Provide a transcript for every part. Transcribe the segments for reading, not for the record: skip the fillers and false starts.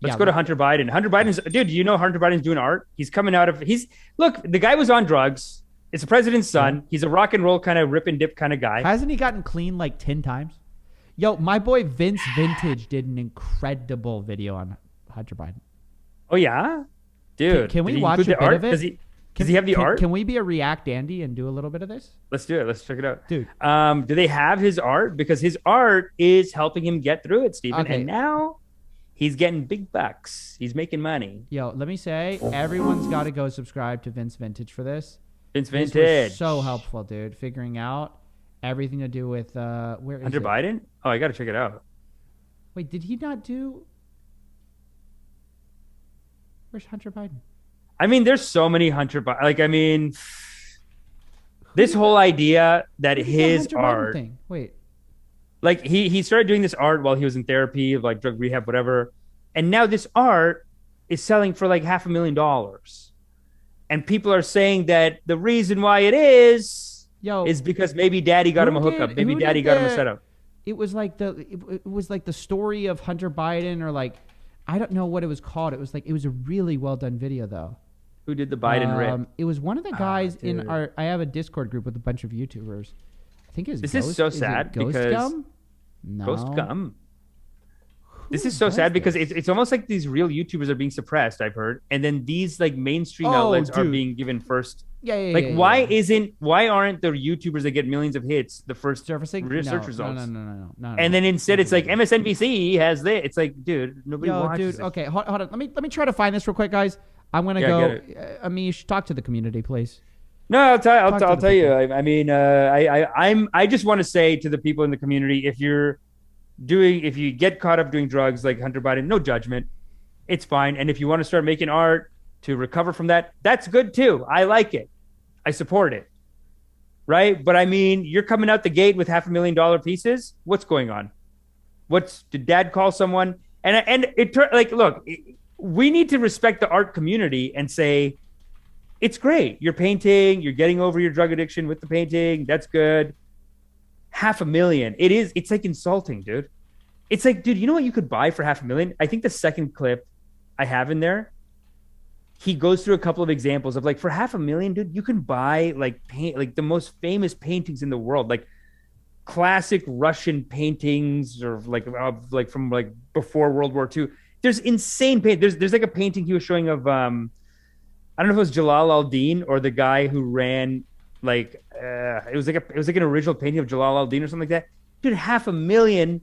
Let's go to Hunter Biden. Hunter Biden's, dude, you know Hunter Biden's doing art? He's coming out of, look, the guy was on drugs. It's the president's son. Yeah. He's a rock and roll kind of rip and dip kind of guy. Hasn't he gotten clean like 10 times? Yo, my boy Vince Vintage did an incredible video on Hunter Biden. Oh, yeah? Dude. Can we watch a bit of it? Does he have the art? Can we be a React Andy and do a little bit of this? Let's do it. Let's check it out. Dude. Do they have his art? Because his art is helping him get through it, Steven. Okay. And now he's getting big bucks. He's making money. Yo, let me say, everyone's got to go subscribe to Vince Vintage for this. Vince Vintage. This was so helpful, dude. Figuring out everything to do with, where is Hunter Biden? Oh, I got to check it out. Wait, did he not do... Where's Hunter Biden? I mean, there's so many Hunter Biden. Like, I mean, this whole idea that his art... Thing? Wait. Like, he started doing this art while he was in therapy, of like drug rehab, whatever. And now this art is selling for like $500,000. And people are saying that the reason why it is because maybe daddy got him a hookup. Maybe daddy got him a setup. It was like the story of Hunter Biden, or like, I don't know what it was called. It was a really well done video though. Who did the Biden rip? It was one of the guys in I have a Discord group with a bunch of YouTubers. I think it's This is so sad because Gum? No. Ghost Gum. This is so sad because it's almost like these real YouTubers are being suppressed, I've heard, and then these like mainstream outlets are being given first. Why aren't the YouTubers that get millions of hits the first surfacing search results? No. And then instead it's like MSNBC has this. It's like, dude, nobody watches. Dude, okay, hold on. Let me try to find this real quick, guys. I'm gonna go. Amish, talk to the community, please. No, I'll tell you. I mean, I just want to say to the people in the community, if you get caught up doing drugs like Hunter Biden, no judgment. It's fine. And if you want to start making art to recover from that, that's good too. I like it. I support it. Right? But I mean, you're coming out the gate with $500,000 pieces. What's going on? Did dad call someone? And it like, look, we need to respect the art community and say, it's great. You're painting, you're getting over your drug addiction with the painting. That's good. $500,000. It's like insulting, dude. It's like, dude, you know what you could buy for $500,000? I think the second clip I have in there, he goes through a couple of examples of like, for $500,000, dude, you can buy like the most famous paintings in the world, like classic Russian paintings or like from like before World War II. There's insane paint. There's like a painting he was showing of I don't know if it was Jalal al-Din or the guy who ran like it was like an original painting of Jalal al-Din or something like that. Dude, $500,000.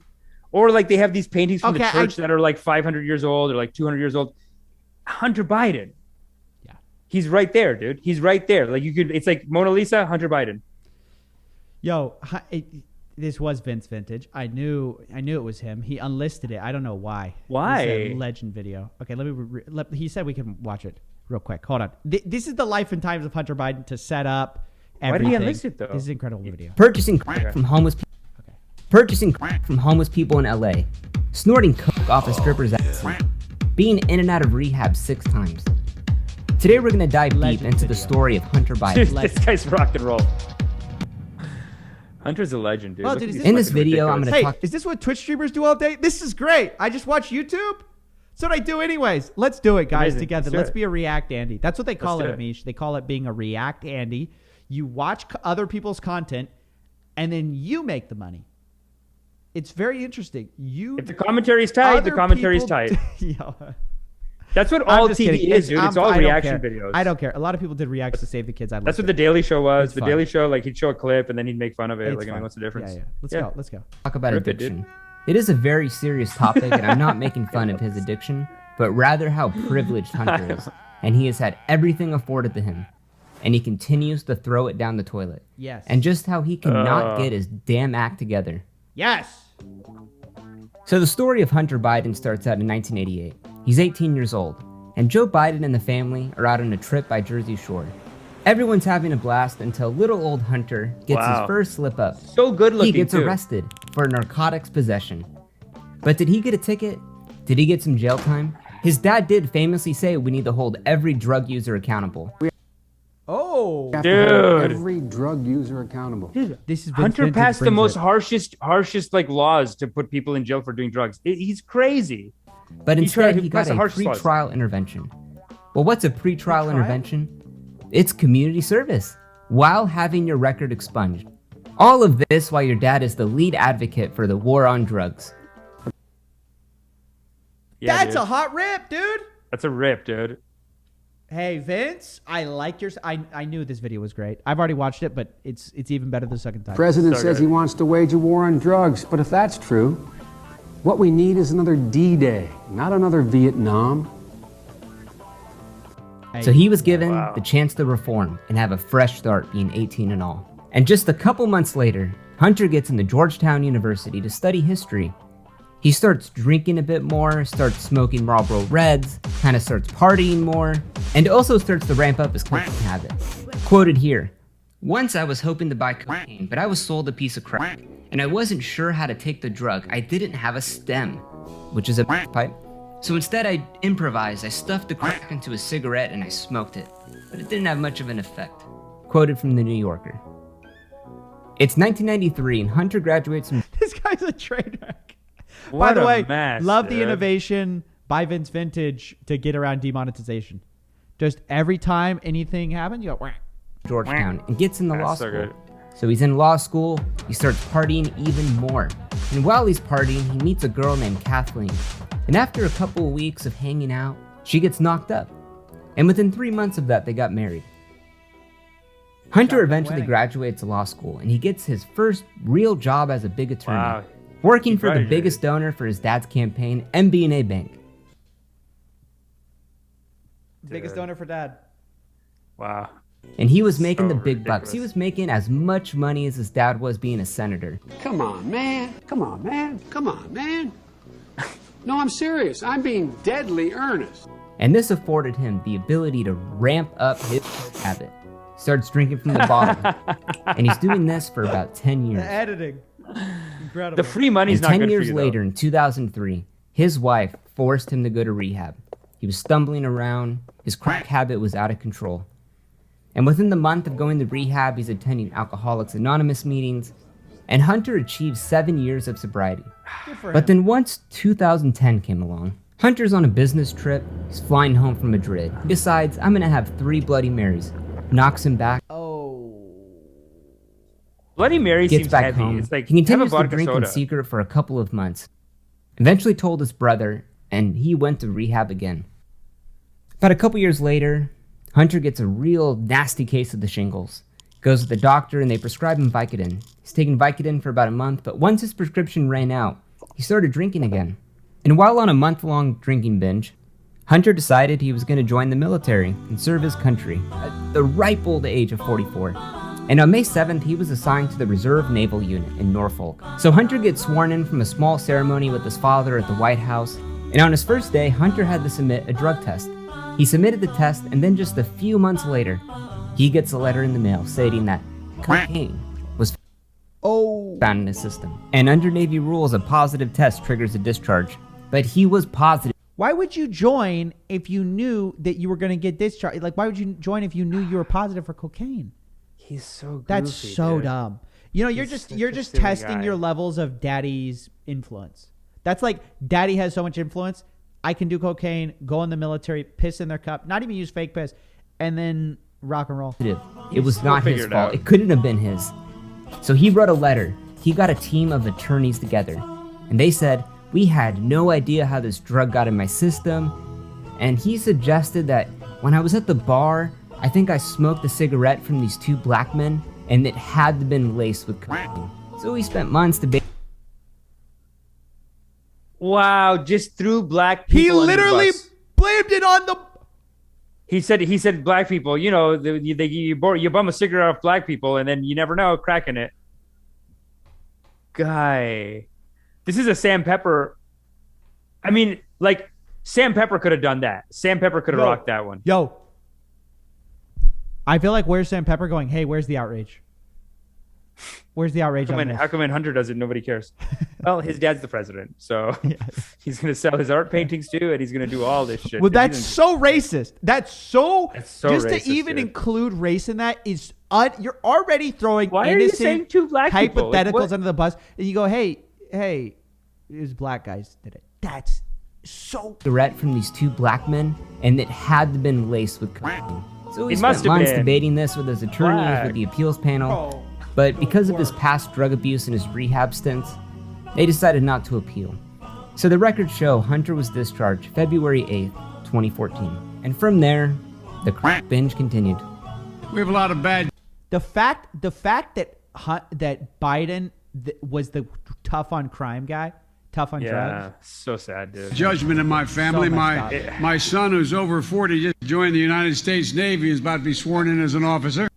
Or like they have these paintings from the church that are like 500 years old or like 200 years old. Hunter Biden. Yeah. He's right there, dude. He's right there. Like it's like Mona Lisa, Hunter Biden. Yo, this was Vince Vintage. I knew it was him. He unlisted it. I don't know why. Why? It's a legend video. Okay, he said we can watch it real quick. Hold on. This is the life and times of Hunter Biden to set up everything. Why did he unlist it though? This is an incredible video. Purchasing crack from homeless people. Purchasing crack from homeless people in LA. Snorting coke off a stripper's ass. Being in and out of rehab 6 times. Today we're going to dive deep into the story of Hunter Biden. This guy's rock and roll. Hunter's a legend, dude. Well, dude, in this video, I'm going to talk... Is this what Twitch streamers do all day? This is great. I just watch YouTube. That's what I do anyways. Let's do it, guys, together. Let's be a React Andy. That's what they call it, Amish. They call it being a React Andy. You watch other people's content, and then you make the money. It's very interesting. If the commentary's tight, the commentary's tight. That's what all TV is, dude. It's all reaction videos. I don't care. A lot of people did reacts to Save the Kids. That's what The Daily Show was. The Daily Show, like he'd show a clip and then he'd make fun of it. Like, I mean, what's the difference? Yeah. Let's go. Talk about addiction. It is a very serious topic, and I'm not making fun of his addiction, but rather how privileged Hunter is. And he has had everything afforded to him. And he continues to throw it down the toilet. Yes. And just how he cannot get his damn act together. Yes. So the story of Hunter Biden starts out in 1988. He's 18 years old, and Joe Biden and the family are out on a trip by Jersey Shore. Everyone's having a blast until little old Hunter gets his first slip up. So good looking. He gets arrested for narcotics possession. But did he get a ticket? Did he get some jail time? His dad did famously say we need to hold every drug user accountable. Oh, dude! Every drug user accountable. Dude, this is Hunter passed the most harshest like laws to put people in jail for doing drugs. He's crazy. But instead, he got a harsh pre-trial intervention. Well, what's a pre-trial intervention? It's community service while having your record expunged. All of this while your dad is the lead advocate for the war on drugs. Yeah, that's a hot rip, dude. That's a rip, dude. Hey, Vince, I like your... I knew this video was great. I've already watched it, but it's even better the second time. The president says he wants to wage a war on drugs, but if that's true, what we need is another D-Day, not another Vietnam. So he was given the chance to reform and have a fresh start being 18 and all. And just a couple months later, Hunter gets into Georgetown University to study history. He starts drinking a bit more, starts smoking Marlboro Reds, kind of starts partying more, and also starts to ramp up his cocaine habit. Quoted here, "Once I was hoping to buy cocaine, but I was sold a piece of crack, and I wasn't sure how to take the drug. I didn't have a stem," which is a pipe. "So instead I improvised. I stuffed the crack into a cigarette and I smoked it, but it didn't have much of an effect." Quoted from the New Yorker. It's 1993 and Hunter graduates from... This guy's a train wreck. By the way, love the innovation by Vince Vintage to get around demonetization. Just every time anything happens, you go... Georgetown and gets into law school. So he's in law school, he starts partying even more. And while he's partying, he meets a girl named Kathleen. And after a couple of weeks of hanging out, she gets knocked up. And within 3 months of that, they got married. Hunter eventually graduates law school, and he gets his first real job as a big attorney, working for the biggest donor for his dad's campaign, MB&A Bank. Biggest donor for dad. Wow. And he was making the big bucks. He was making as much money as his dad was being a senator. Come on, man. Come on, man. Come on, man. No, I'm serious. I'm being deadly earnest. And this afforded him the ability to ramp up his habit. Starts drinking from the bottle. And he's doing this for about 10 years. The editing. Incredible. The free money's not good for you, 10 years later, in 2003, his wife forced him to go to rehab. He was stumbling around. His crack habit was out of control. And within the month of going to rehab, he's attending Alcoholics Anonymous meetings. And Hunter achieved 7 years of sobriety. But then once 2010 came along, Hunter's on a business trip. He's flying home from Madrid. He decides, I'm going to have 3 Bloody Marys. Knocks him back. Bloody Mary gets seems back heavy. home. It's like, he continues to vodka drink soda in secret for a couple of months. Eventually told his brother, and he went to rehab again. About a couple years later, Hunter gets a real nasty case of the shingles. Goes to the doctor and they prescribe him Vicodin. He's taken Vicodin for about a month, but once his prescription ran out, he started drinking again. And while on a month-long drinking binge, Hunter decided he was going to join the military and serve his country at the ripe old age of 44. And on May 7th, he was assigned to the Reserve Naval Unit in Norfolk. So Hunter gets sworn in from a small ceremony with his father at the White House. And on his first day, Hunter had to submit a drug test. He submitted the test, and then just a few months later, he gets a letter in the mail stating that cocaine was found in his system. And under Navy rules, a positive test triggers a discharge. But he was positive. Why would you join if you knew that you were going to get discharged? Like, why would you join if you knew you were positive for cocaine? He's so goofy, That's so dumb. You know, you're just testing your levels of daddy's influence. That's like, daddy has so much influence. I can do cocaine, go in the military, piss in their cup, not even use fake piss, and then rock and roll. It was not his fault. It couldn't have been his. So he wrote a letter. He got a team of attorneys together, and they said, we had no idea how this drug got in my system. And he suggested that when I was at the bar, I think I smoked a cigarette from these 2 black men, and it had to have been laced with cocaine. So he spent months debating. Wow, just threw black people. He literally blamed it on the... He said black people, you know, you bum a cigarette off black people, and then you never know, cracking it. Guy. This is a Sam Pepper. I mean, like, Sam Pepper could have done that. Sam Pepper could have rocked that one. Yo. I feel like, where's Sam Pepper going? Hey, where's the outrage? Where's the outrage? How come when Hunter does it, nobody cares? Well, his dad's the president, so he's going to sell his art paintings too, and he's going to do all this shit. Well, that's so racist. That's so just racist, to even dude. include race in that is you're already throwing Why are you saying 2 black people? Hypotheticals under the bus, and you go, hey, it was black guys did it. That's cigarette from these two black men, and it had to been laced with cocaine. So he spent months debating this with his attorneys, with the appeals panel, but because of his past drug abuse and his rehab stints, they decided not to appeal. So the records show Hunter was discharged February 8th, 2014. And from there, the crack binge continued. We have a lot of bad... The fact that Biden was the tough on crime guy, tough on drugs. Yeah, so sad, dude. Judgment in my family. My son, who's over 40, just joined the United States Navy, is about to be sworn in as an officer.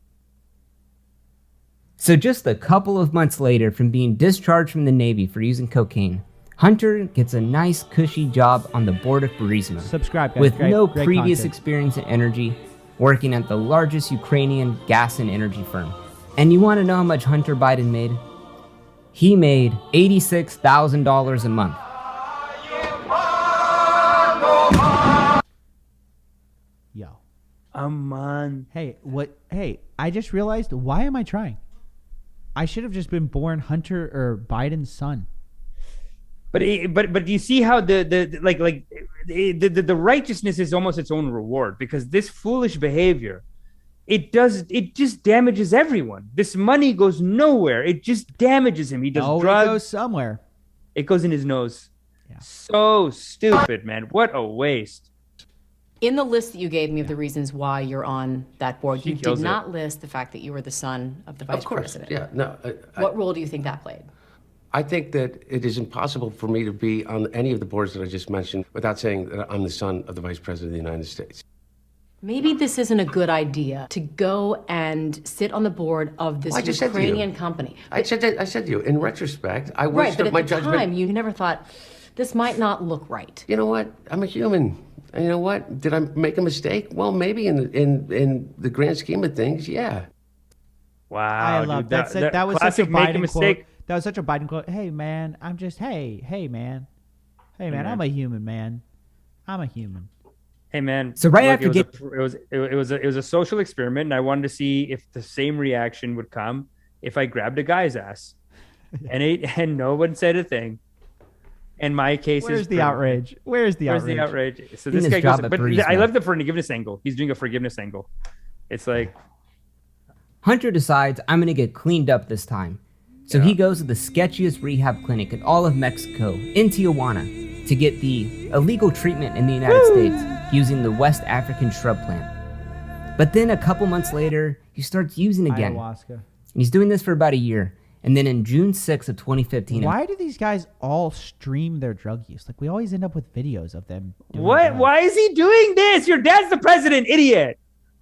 So just a couple of months later from being discharged from the Navy for using cocaine, Hunter gets a nice cushy job on the board of Burisma. Subscribe, guys. With great, no great previous content. experience in energy, working at the largest Ukrainian gas and energy firm. And you want to know how much Hunter Biden made? He made $86,000 a month. Yo. A month. Hey, what? Hey, I just realized, why am I trying? I should have just been born Hunter or Biden's son. But do you see how the righteousness is almost its own reward, because this foolish behavior, it just damages everyone. This money goes nowhere. It just damages him. He does drugs. It goes somewhere. It goes in his nose. Yeah. So stupid, man. What a waste. In the list that you gave me of the reasons why you're on that board, you did not it. list the fact that you were the son of the vice president. Yeah, no. What role do you think that played? I think that it is impossible for me to be on any of the boards that I just mentioned without saying that I'm the son of the Vice President of the United States. Maybe this isn't a good idea to go and sit on the board of this Ukrainian company. I said to you, in retrospect, I wish Right, but that my at the judgment... time, you never thought, this might not look right. You know what? I'm a human. And you know what? Did I make a mistake? Well, maybe in the grand scheme of things, yeah. Wow. I love dude, that was classic such a make a Biden mistake. quote. That was such a Biden quote. Hey man, I'm just hey man, I'm a human, man. I'm a human. Hey man. So right look, after it was a social experiment, and I wanted to see if the same reaction would come if I grabbed a guy's ass, and no one said a thing. And my case Where's is the outrage? Where's the outrage? So this guy goes, but I love the forgiveness angle. He's doing a forgiveness angle. It's like Hunter decides, I'm going to get cleaned up this time. So he goes to the sketchiest rehab clinic in all of Mexico, in Tijuana, to get the illegal treatment in the United States using the West African shrub plant. But then a couple months later, he starts using again. Ayahuasca. And he's doing this for about a year. And then in June 6th of 2015... Why do these guys all stream their drug use? Like, we always end up with videos of them doing what? drugs. Why is he doing this? Your dad's the president, idiot.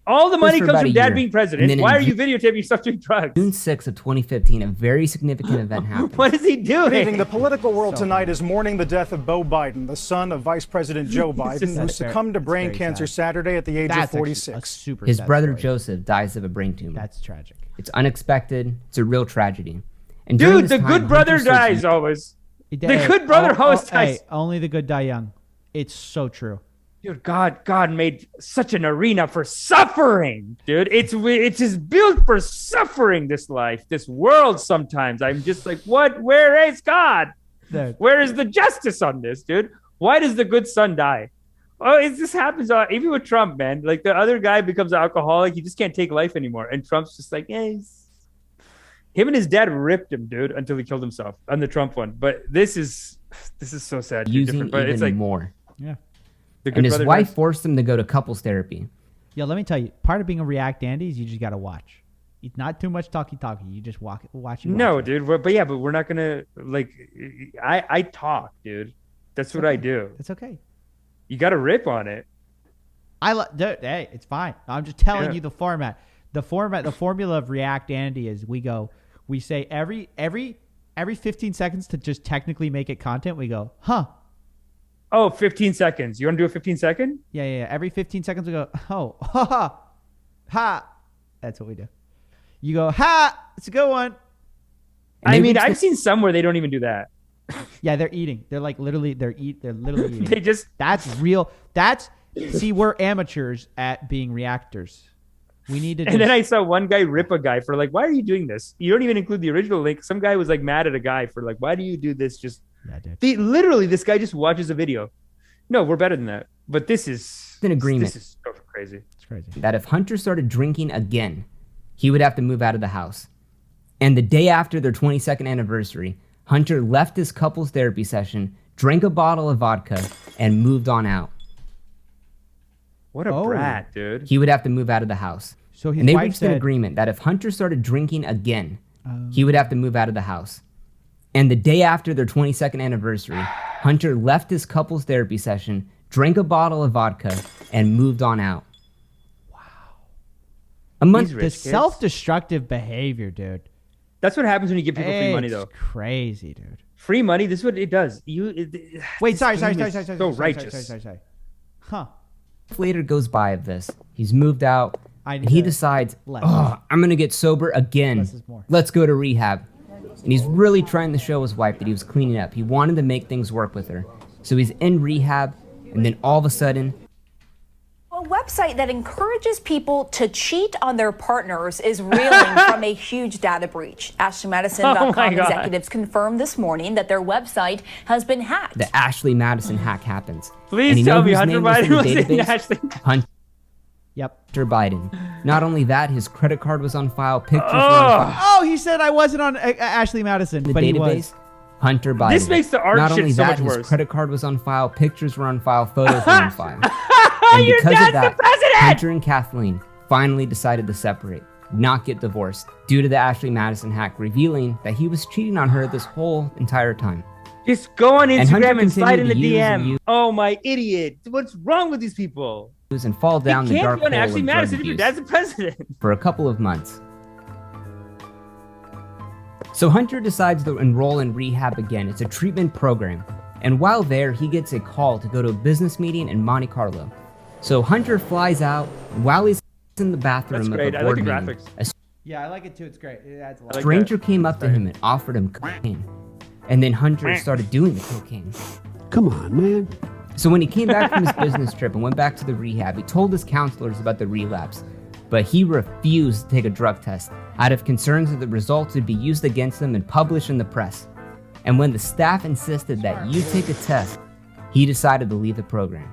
All the money comes from dad being president. Why are you videotaping yourself doing drugs? June 6th of 2015, a very significant event happened. What is he doing? Good evening. The political world tonight is mourning the death of Beau Biden, the son of Vice President Joe Biden, who succumbed to brain cancer Saturday at the age of 46. His brother Joseph dies of a brain tumor. That's tragic. It's unexpected. It's a real tragedy. And dude, the good brother dies always. The good brother always dies. Hey, only the good die young. It's so true. Dude, God made such an arena for suffering, dude. It's just built for suffering, this life, this world sometimes. I'm just like, what? Where is God? Dude. Where is the justice on this, dude? Why does the good son die? Oh, this happens even with Trump, man. Like, the other guy becomes an alcoholic. He just can't take life anymore. And Trump's just like, him and his dad ripped him, dude, until he killed himself on the Trump one. But this is so sad. Using but even it's like more. Yeah. And his wife forced him to go to couples therapy. Yo, let me tell you, part of being a React Andy is you just got to watch. It's not too much talky. You just watch. No, dude. But we're not going to, like, I talk, dude. That's what I do. It's okay. You got to rip on it. Dude, hey, it's fine. I'm just telling you the format. The formula of React Andy is we say every 15 seconds to just technically make it content, we go, huh? Oh, 15 seconds. You want to do a 15 second? Yeah. Every 15 seconds we go, oh, ha. That's what we do. You go, ha, it's a good one. I mean, I've seen some where they don't even do that. Yeah, they're eating. They're like literally eating. That's real. See, we're amateurs at being reactors. We need to. And then I saw one guy rip a guy for like, why are you doing this? You don't even include the original link. Some guy was like mad at a guy for like, why do you do this? Just literally, this guy just watches a video. No, we're better than that. But this is an agreement. This is so crazy. It's crazy. That if Hunter started drinking again, he would have to move out of the house. And the day after their 22nd anniversary, Hunter left his couples therapy session, drank a bottle of vodka, and moved on out. What a brat, dude. He would have to move out of the house. So and they reached an agreement that if Hunter started drinking again, he would have to move out of the house. And the day after their 22nd anniversary, Hunter left his couples therapy session, drank a bottle of vodka, and moved on out. Wow. A month. The self-destructive behavior, dude. That's what happens when you give people free money, though. It's crazy, dude. Free money. This is what it does. Wait, sorry. So righteous. Sorry. Huh. Later goes by of this. He's moved out, and he decides, I'm going to get sober again. Let's go to rehab. And he's really trying to show his wife that he was cleaning up. He wanted to make things work with her. So he's in rehab, and then all of a sudden... A website that encourages people to cheat on their partners is reeling from a huge data breach. AshleyMadison.com executives confirmed this morning that their website has been hacked. The Ashley Madison hack happens. Please tell me Hunter Biden was in Ashley. Hunter Biden. Not only that, his credit card was on file, pictures were on file. Oh, he said I wasn't on Ashley Madison, the but database, he was. Hunter Biden. This makes the art Not shit only so that, much worse. His credit card was on file, pictures were on file, photos were on file. And Your because dad's of that, the president! Hunter and Kathleen finally decided to separate, not get divorced, due to the Ashley Madison hack revealing that he was cheating on her this whole entire time. Just go on Instagram and slide in the continued to DM. use Oh, my idiot. What's wrong with these people? and fall down the dark hole hole Ashley of Madison drug if your abuse dad's the president. for a couple of months. So Hunter decides to enroll in rehab again. It's a treatment program. And while there, he gets a call to go to a business meeting in Monte Carlo. So Hunter flies out, and while he's in the bathroom of a board I like the meeting, graphics. Yeah, I like it too. It's great. It adds a lot. a stranger came up to him and offered him cocaine. And then Hunter started doing the cocaine. Come on, man. So when he came back from his business trip and went back to the rehab, he told his counselors about the relapse, but he refused to take a drug test out of concerns that the results would be used against him and published in the press. And when the staff insisted that you take a test, he decided to leave the program.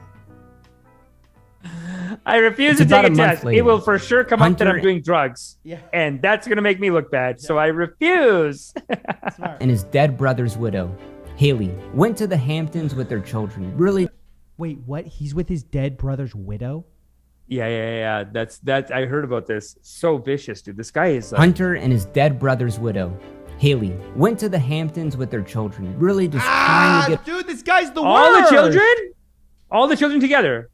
I refuse to take a test. It will for sure come up that I'm doing drugs. Yeah. And that's going to make me look bad. Yeah. So I refuse. And his dead brother's widow, Haley, went to the Hamptons with their children. Really? Wait, what? He's with his dead brother's widow? Yeah. That's I heard about this. So vicious, dude. This guy is Hunter and his dead brother's widow, Haley, went to the Hamptons with their children. Really just trying to get... Dude, this guy's the all worst. The children? All the children together.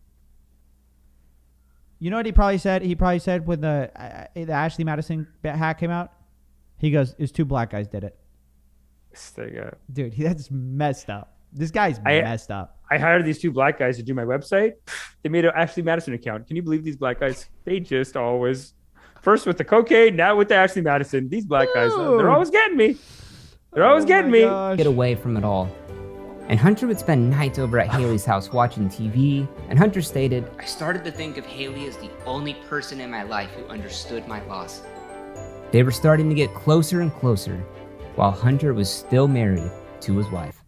You know what he probably said? He probably said when the Ashley Madison hack came out, he goes, "It's two black guys did it." Dude, that's messed up. This guy's messed up. I hired these two black guys to do my website. They made an Ashley Madison account. Can you believe these black guys? They just always, first with the cocaine, now with the Ashley Madison. These black guys, they're always getting me. They're always getting me. Get away from it all. And Hunter would spend nights over at Haley's house watching TV, and Hunter stated, "I started to think of Haley as the only person in my life who understood my loss." They were starting to get closer and closer, while Hunter was still married to his wife.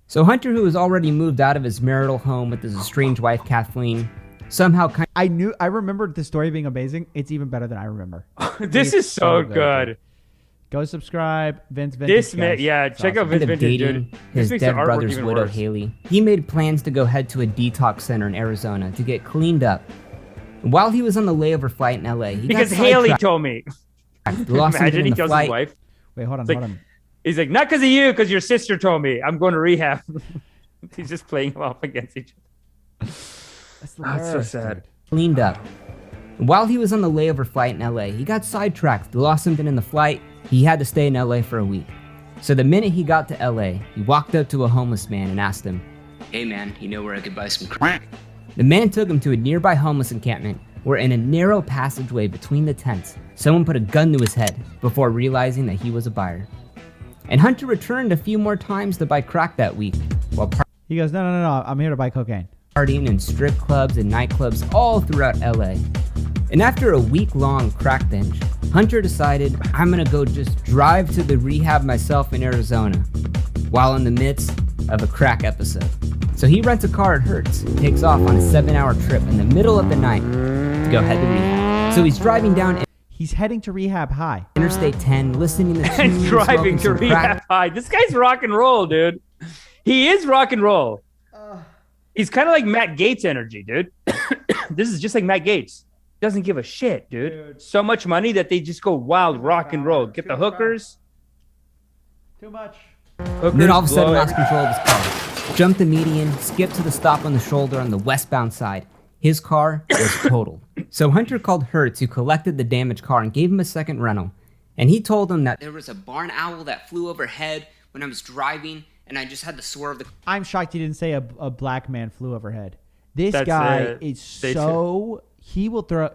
So Hunter, who was already moved out of his marital home with his estranged wife, Kathleen, somehow I remembered the story being amazing. It's even better than I remember. This is so good. Go subscribe, Vince Vintage. Check out Vince Vintage, dude. His dead brother's widow, Haley. He made plans to go head to a detox center in Arizona to get cleaned up. While he was on the layover flight in LA, because Haley told me. Imagine he tells his wife. Wait, hold on. He's like, not because of you, because your sister told me. I'm going to rehab. He's just playing them off against each other. That's so sad. Cleaned up. While he was on the layover flight in LA, he got sidetracked, lost something in the flight. He had to stay in LA for a week. So the minute he got to LA, he walked up to a homeless man and asked him, "Hey man, you know where I could buy some crack?" The man took him to a nearby homeless encampment where in a narrow passageway between the tents, someone put a gun to his head before realizing that he was a buyer. And Hunter returned a few more times to buy crack that week while he goes, no, I'm here to buy cocaine. Partying in strip clubs and nightclubs all throughout LA. And after a week-long crack binge, Hunter decided, I'm gonna go just drive to the rehab myself in Arizona, while in the midst of a crack episode. So he rents a car at Hertz and takes off on a 7-hour trip in the middle of the night to go head to rehab. So he's driving down... He's heading to rehab high. Interstate 10, listening to tunes, and driving to rehab high. This guy's rock and roll, dude. He is rock and roll. He's kind of like Matt Gaetz energy, dude. This is just like Matt Gaetz. Doesn't give a shit, dude. So much money that they just go wild rock and roll. Get the hookers. Too much. And then all of a sudden lost control of his car. Jumped the median, skipped to the stop on the shoulder on the westbound side. His car was totaled. So Hunter called Hertz, who collected the damaged car, and gave him a second rental. And he told him that there was a barn owl that flew overhead when I was driving, and I just had to swerve the... I'm shocked he didn't say a black man flew overhead. This guy is so... He will throw...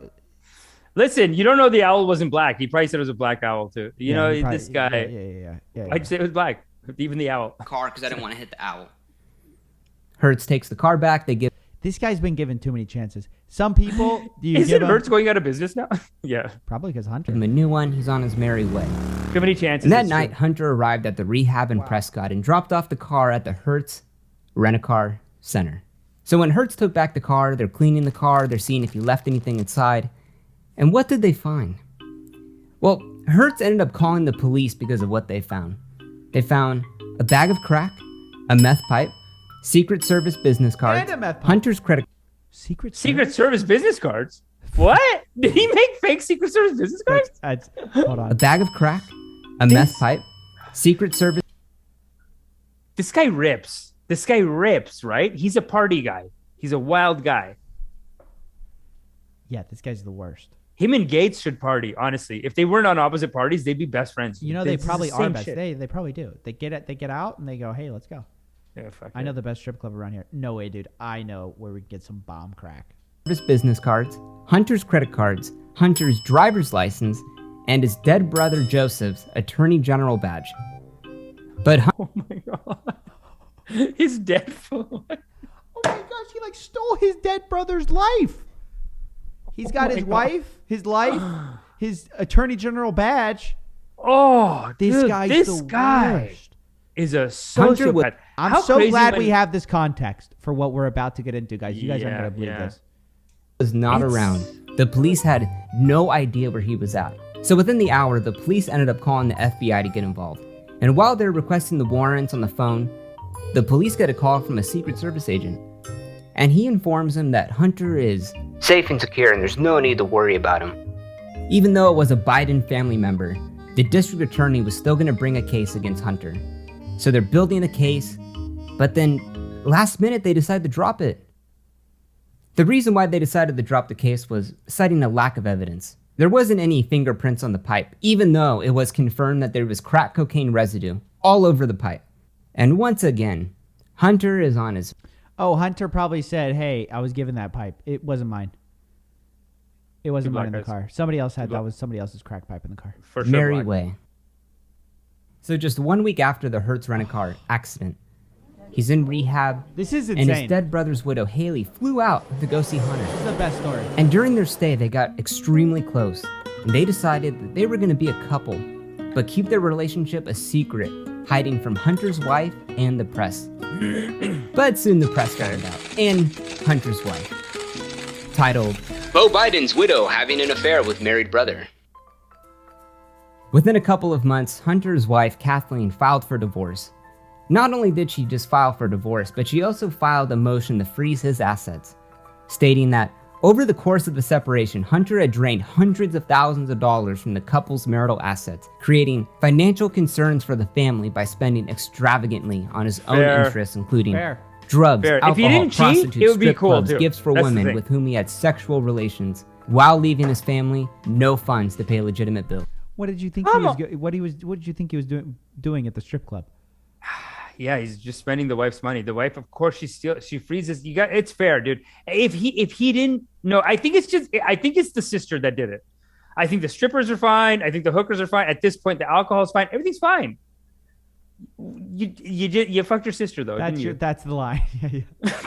Listen, you don't know the owl wasn't black. He probably said it was a black owl, too. You know, this guy... Yeah. I'd say it was black, even the owl. Car, because I didn't want to hit the owl. Hertz takes the car back. They give... This guy's been given too many chances. Some people... Isn't Hertz going out of business now? Yeah. Probably because Hunter. Give him a new one. He's on his merry way. Too many chances. And that night, Hunter arrived at the rehab in Prescott and dropped off the car at the Hertz Rent-A-Car Center. So when Hertz took back the car, they're cleaning the car, they're seeing if he left anything inside. And what did they find? Well, Hertz ended up calling the police because of what they found. They found a bag of crack, a meth pipe, Secret Service business cards, Hunter's credit... Secret Service business cards? What? Did he make fake Secret Service business cards? Hold on. A bag of crack, a meth pipe, Secret Service... This guy rips. This guy rips, right? He's a party guy. He's a wild guy. Yeah, this guy's the worst. Him and Gates should party, honestly. If they weren't on opposite parties, they'd be best friends. You know, they probably are best. They probably do. They get out and they go, hey, let's go. Yeah, fuck I know the best strip club around here. No way, dude. I know where we can get some bomb crack. Business cards, Hunter's credit cards, Hunter's driver's license, and his dead brother Joseph's attorney general badge. But oh my god, his dead phone. Oh my gosh, he like stole his dead brother's life. He's got his wife, his life, his attorney general badge. Oh, this dude, guy's this the guy worst. Is a sociopath. I'm so glad we have this context for what we're about to get into, guys. You guys aren't going to believe this. Was not around. The police had no idea where he was at. So within the hour, the police ended up calling the FBI to get involved. And while they're requesting the warrants on the phone, the police get a call from a Secret Service agent. And he informs them that Hunter is safe and secure and there's no need to worry about him. Even though it was a Biden family member, the district attorney was still going to bring a case against Hunter. So they're building a case, but then last minute they decide to drop it. The reason why they decided to drop the case was citing a lack of evidence. There wasn't any fingerprints on the pipe, even though it was confirmed that there was crack cocaine residue all over the pipe. And once again, Hunter is on his... Oh, Hunter probably said, hey, I was given that pipe. It wasn't mine. It wasn't mine in the car. Somebody else had that was somebody else's crack pipe in the car. For sure. Merry way. So just 1 week after the Hertz rent-a-car accident, he's in rehab. This is insane. And his dead brother's widow, Haley, flew out to go see Hunter. This is the best story. And during their stay, they got extremely close. And they decided that they were going to be a couple, but keep their relationship a secret, hiding from Hunter's wife and the press. But soon the press found out, and Hunter's wife. Titled, Beau Biden's Widow Having an Affair with Married Brother. Within a couple of months, Hunter's wife, Kathleen, filed for divorce. Not only did she just file for divorce, but she also filed a motion to freeze his assets, stating that over the course of the separation, Hunter had drained hundreds of thousands of dollars from the couple's marital assets, creating financial concerns for the family by spending extravagantly on his own interests, including drugs, alcohol, if he didn't prostitutes, cheat, it would be strip cool clubs, too. gifts for That's women with whom he had sexual relations, while leaving his family no funds to pay legitimate bills. What did you think he was? What did you think he was doing at the strip club? Yeah, he's just spending the wife's money. The wife, of course, she freezes. It's fair, dude. If he didn't, no, I think it's the sister that did it. I think the strippers are fine. I think the hookers are fine. At this point, the alcohol is fine. Everything's fine. You fucked your sister though. That's didn't you? That's the line.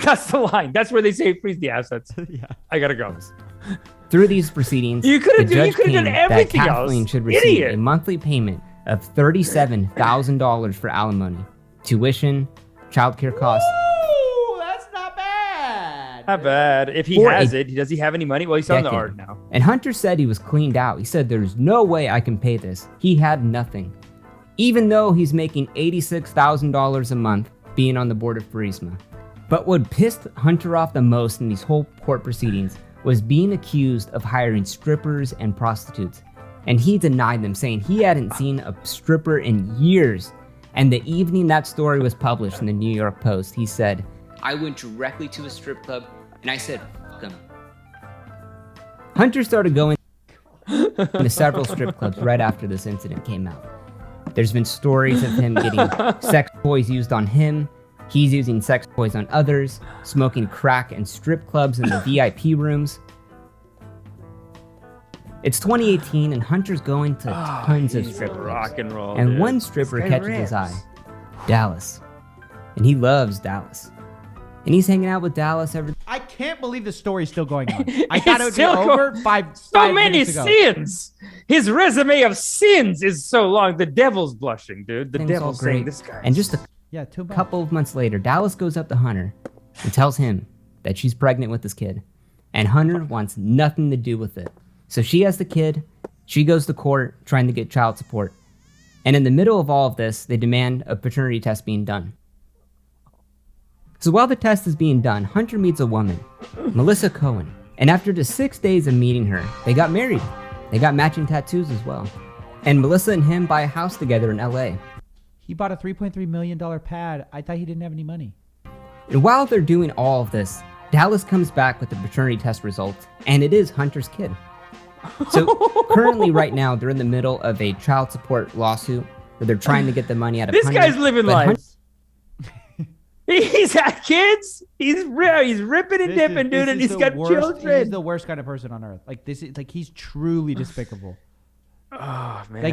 That's the line. That's where they say freeze the assets. Yeah, I gotta go. Through these proceedings, you could have that done everything Kathleen else. should receive Idiot. a monthly payment of $37,000 for alimony, tuition, childcare costs, Not bad. If he has it, does he have any money? Well, he's selling the art now. And Hunter said he was cleaned out. He said, there's no way I can pay this. He had nothing. Even though he's making $86,000 a month being on the board of Burisma. But what pissed Hunter off the most in these whole court proceedings was being accused of hiring strippers and prostitutes. And he denied them, saying he hadn't seen a stripper in years. And the evening that story was published in the New York Post, he said, I went directly to a strip club and I said, fuck him. Hunter started going to several strip clubs right after this incident came out. There's been stories of him getting sex toys used on him. He's using sex toys on others, smoking crack in strip clubs in the VIP rooms. It's 2018 and Hunter's going to tons of strip clubs. Rock and roll. And one stripper catches his eye, Dallas. And he loves Dallas. And he's hanging out with Dallas every... I can't believe the story's still going on. I thought it would be over five many minutes ago. sins. His resume of sins is so long. The devil's blushing, dude. The devil's saying this guy. And just a couple of months later, Dallas goes up to Hunter and tells him that she's pregnant with this kid. And Hunter wants nothing to do with it. So she has the kid. She goes to court trying to get child support. And in the middle of all of this, they demand a paternity test being done. So while the test is being done, Hunter meets a woman, Melissa Cohen. And after just 6 days of meeting her, they got married. They got matching tattoos as well. And Melissa and him buy a house together in LA. He bought a $3.3 million pad. I thought he didn't have any money. And while they're doing all of this, Dallas comes back with the paternity test results, and it is Hunter's kid. So currently right now, they're in the middle of a child support lawsuit where they're trying to get the money out of This Hunter. guy's living life. He's had kids. He's ripping and dipping, dude, and he's got children. He's the worst kind of person on earth. Like this is like he's truly despicable. Oh man!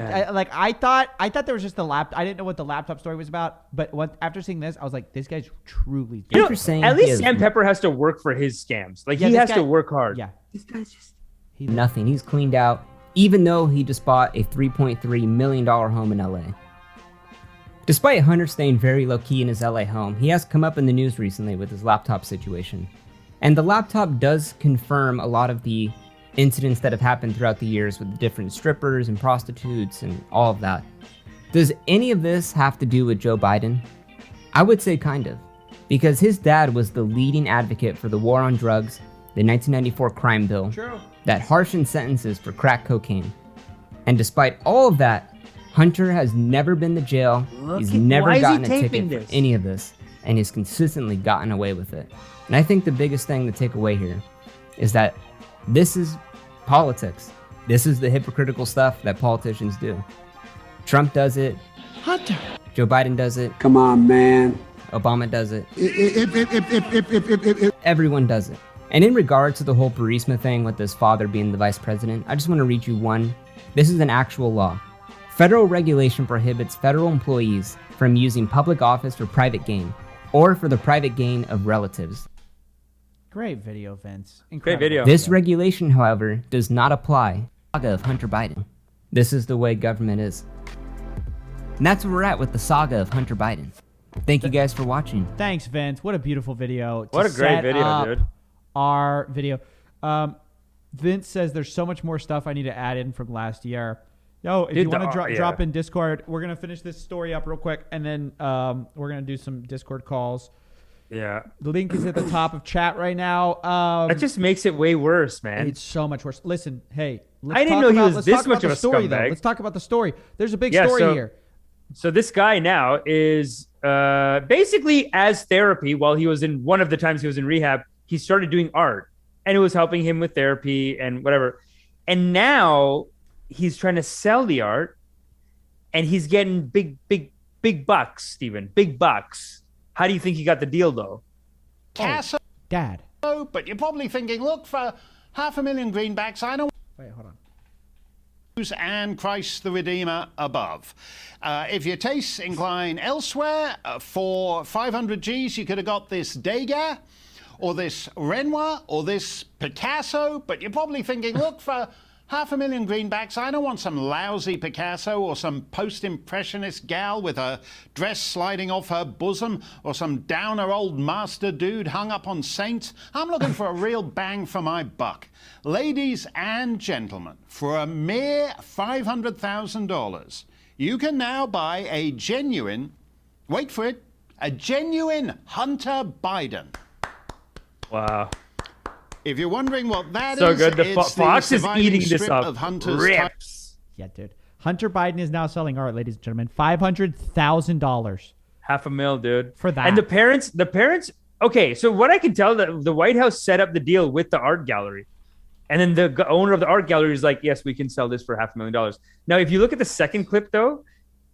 I thought there was just the laptop. I didn't know what the laptop story was about. But after seeing this, I was like, this guy's truly. At least Sam Pepper has to work for his scams. Like he has to work hard. Yeah. This guy's just nothing. He's cleaned out, even though he just bought a $3.3 million home in LA. Despite Hunter staying very low-key in his LA home, he has come up in the news recently with his laptop situation. And the laptop does confirm a lot of the incidents that have happened throughout the years with the different strippers and prostitutes and all of that. Does any of this have to do with Joe Biden? I would say kind of, because his dad was the leading advocate for the war on drugs, the 1994 crime bill, that harshened sentences for crack cocaine. And despite all of that, Hunter has never been to jail. He's never gotten a ticket for any of this, and he's consistently gotten away with it. And I think the biggest thing to take away here is that this is politics. This is the hypocritical stuff that politicians do. Trump does it. Hunter. Joe Biden does it. Come on, man. Obama does it. Everyone does it. And in regards to the whole Burisma thing with his father being the vice president, I just want to read you one. This is an actual law. Federal regulation prohibits federal employees from using public office for private gain or for the private gain of relatives. Great video, Vince. Great video. This regulation, however, does not apply to the saga of Hunter Biden. This is the way government is. And that's where we're at with the saga of Hunter Biden. Thank you guys for watching. Thanks, Vince. What a beautiful video. What a great video, dude. Our video. Vince says there's so much more stuff I need to add in from last year. Yo, if you want to drop in Discord, we're going to finish this story up real quick, and then we're going to do some Discord calls. Yeah. The link is at the top of chat right now. That just makes it way worse, man. It's so much worse. Listen, hey. I didn't know he was this much of a scumbag. Let's talk about the story. There's a big story here. So this guy now is basically as therapy while he was in one of the times he was in rehab, he started doing art, and it was helping him with therapy and whatever. And now he's trying to sell the art, and he's getting big bucks, Steven. Big bucks. How do you think he got the deal, though? Oh, Dad. Oh, but you're probably thinking, look, for 500,000 greenbacks, I know. Wait, hold on. And Christ the Redeemer above. If your tastes incline elsewhere, for 500 G's, you could have got this Degas, or this Renoir, or this Picasso, but you're probably thinking, look, for 500,000 greenbacks. I don't want some lousy Picasso or some post-impressionist gal with her dress sliding off her bosom or some downer old master dude hung up on saints. I'm looking for a real bang for my buck. Ladies and gentlemen, for a mere $500,000, you can now buy a genuine, wait for it, a genuine Hunter Biden. Wow. If you're wondering what that so is, good. The it's Fox the is eating this strip up. Of Hunter's Rips. Yeah, dude. Hunter Biden is now selling art, ladies and gentlemen. $500,000. $500,000, dude. For that. And the parents. Okay, so what I can tell, the White House set up the deal with the art gallery. And then the owner of the art gallery is like, yes, we can sell this for $500,000. Now, if you look at the second clip, though,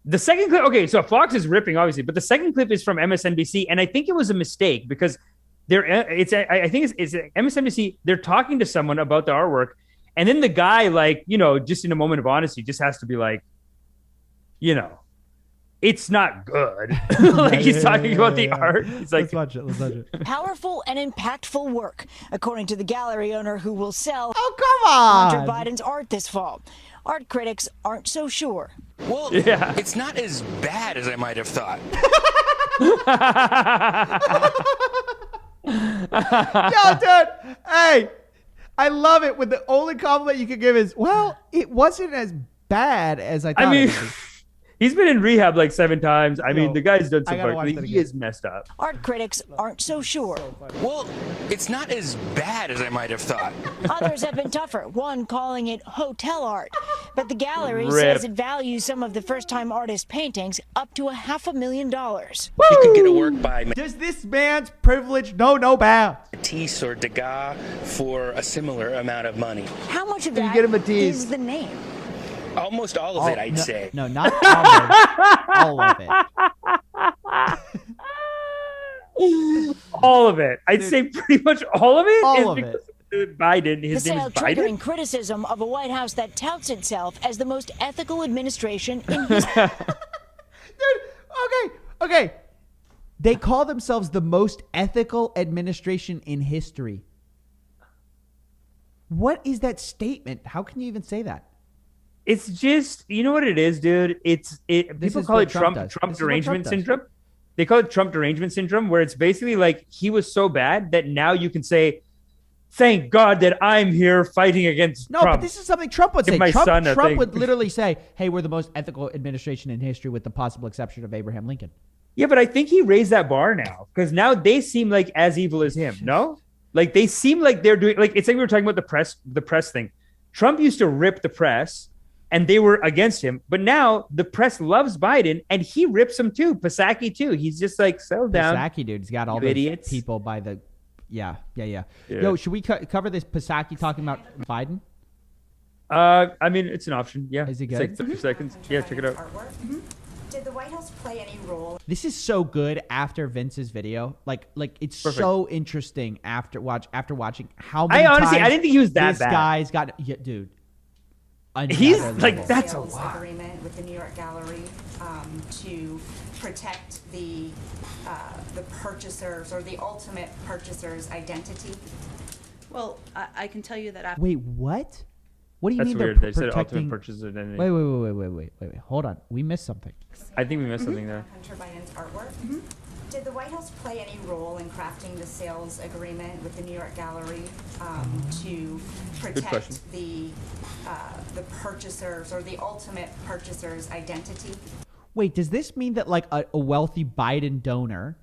okay, so Fox is ripping, obviously, but the second clip is from MSNBC, and I think it was a mistake because I think it's MSNBC. They're talking to someone about the artwork, and then the guy, like, just in a moment of honesty, just has to be like, it's not good. Like he's talking about the art. He's like, let's watch it. Powerful and impactful work, according to the gallery owner who will sell come on Hunter Biden's art this fall. Art critics aren't so sure. Well, it's not as bad as I might have thought. Yo, dude. Hey, I love it when the only compliment you can give is, well, it wasn't as bad as I thought. I mean, it would be. He's been in rehab like 7 times. I mean, the guy's done some work. He is messed up. Art critics aren't so sure. Well, it's not as bad as I might have thought. Others have been tougher, one calling it hotel art. But the gallery Rip. says it values some of the first-time artist paintings up to $500,000. You could get a work by Does this man's privilege know no bounds? Matisse or Degas for a similar amount of money. How much of Can you that get a Matisse? is the name? Almost all of it, I'd say. No, not all of it. All of it. I'd say pretty much all of it. All of it. Biden. His The name sale is Biden. triggering criticism of a White House that touts itself as the most ethical administration in history. Dude, okay. They call themselves the most ethical administration in history. What is that statement? How can you even say that? It's just, you know what it is, dude? People call it Trump derangement syndrome. They call it Trump derangement syndrome, where it's basically like he was so bad that now you can say, thank God that I'm here fighting against Trump. No, but this is something Trump would say. My son a Trump thing. would literally say, hey, we're the most ethical administration in history with the possible exception of Abraham Lincoln. Yeah, but I think he raised that bar now because now they seem like as evil as him. No, like they seem like they're doing like it's like we were talking about the press thing. Trump used to rip the press, and they were against him, but now the press loves Biden, and he rips them too. Psaki too. He's just like settle down. Psaki, dude, he's got all those idiots. people by the yeah. Yo, should we cover this Psaki talking about Biden? I mean, it's an option. Yeah, is it good? It's like 30 seconds. Yeah, check it out. Did the White House play any role? This is so good after Vince's video. Like it's Perfect. so interesting after watching how many I honestly, times I didn't think he was that this bad. guy's got dude. He's another like level. that's a Sales lot. agreement with the New York Gallery to protect the purchasers or the ultimate purchaser's identity. Well, I can tell you that after. Wait, what? What do you That's mean weird. they're They said protecting? ultimate purchase identity. Wait. Hold on. We missed something. I think we missed something there. Hunter Biden's artwork. Did the White House play any role in crafting the sales agreement with the New York Gallery to protect the purchasers or the ultimate purchaser's identity? Wait, does this mean that like a wealthy Biden donor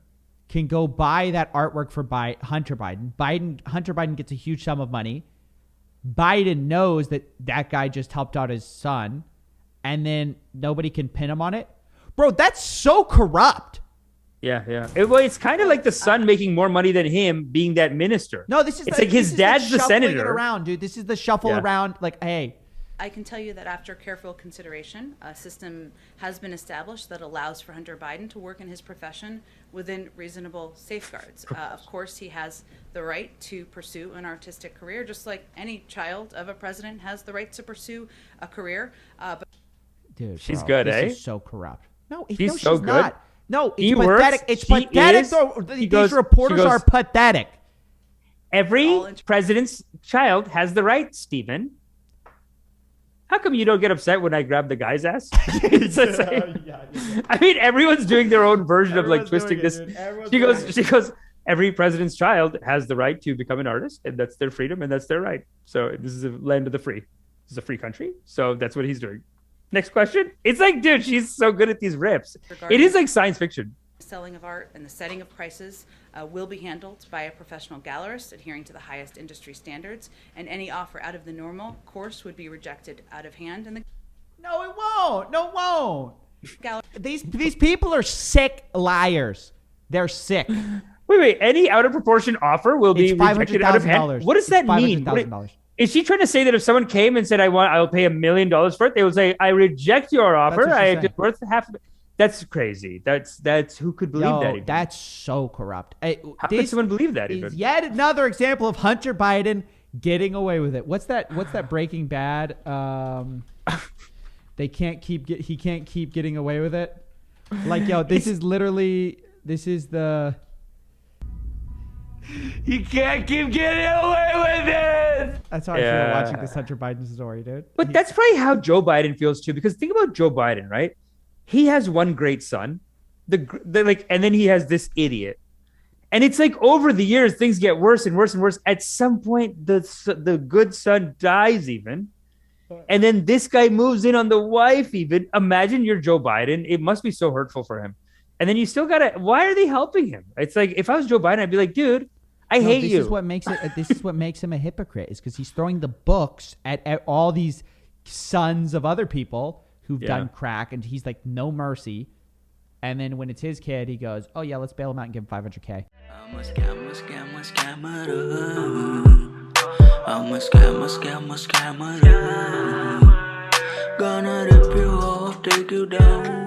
can go buy that artwork for Hunter Biden? Hunter Biden gets a huge sum of money. Biden knows that guy just helped out his son, and then nobody can pin him on it. Bro, that's so corrupt. Yeah. It's kind of like the son making more money than him being that minister. No, this is it's like his dad's the shuffling senator. It around, dude. This is the shuffle around. Like, hey. I can tell you that after careful consideration, a system has been established that allows for Hunter Biden to work in his profession within reasonable safeguards. Of course, he has the right to pursue an artistic career, just like any child of a president has the right to pursue a career. But dude, she's good, this eh? is so corrupt. No, she's so good. Not. No, it's He pathetic. works, It's she pathetic. is- These reporters are pathetic. Every president's child has the right, Stephen. how come you don't get upset when I grab the guy's ass? I mean, everyone's doing their own version of like twisting this. She goes, every president's child has the right to become an artist, and that's their freedom and that's their right. So this is a land of the free. This is a free country. So that's what he's doing. Next question. It's like, dude, she's so good at these rips. It is like science fiction. Selling of art and the setting of prices will be handled by a professional gallerist adhering to the highest industry standards, and any offer out of the normal course would be rejected out of hand. And no, it won't. No, it won't. These people are sick liars. They're sick. Wait. Any out of proportion offer will be rejected out of hand. What does that mean? Is she trying to say that if someone came and said, I'll pay $1 million for it, they would say, I reject your offer. It's worth half. That's crazy. That's who could believe that? Even? That's so corrupt. How could someone believe that? Even yet another example of Hunter Biden getting away with it. What's that Breaking Bad? He can't keep getting away with it. Like, this is the. You can't keep getting away with it. That's how I feel watching this Hunter Biden story, dude. But that's probably how Joe Biden feels too. Because think about Joe Biden, right? He has one great son, and then he has this idiot, and it's like over the years things get worse and worse and worse. At some point, the good son dies even, and then this guy moves in on the wife. Even imagine you're Joe Biden; it must be so hurtful for him. And then you still gotta. Why are they helping him? It's like if I was Joe Biden, I'd be like, dude, I hate you. This is what makes him a hypocrite. Is because he's throwing the books at all these sons of other people who've done crack, and he's like, no mercy. And then when it's his kid, he goes, oh yeah, let's bail him out and give him $500K. I'm a scammer. Gonna rip you off, take you down.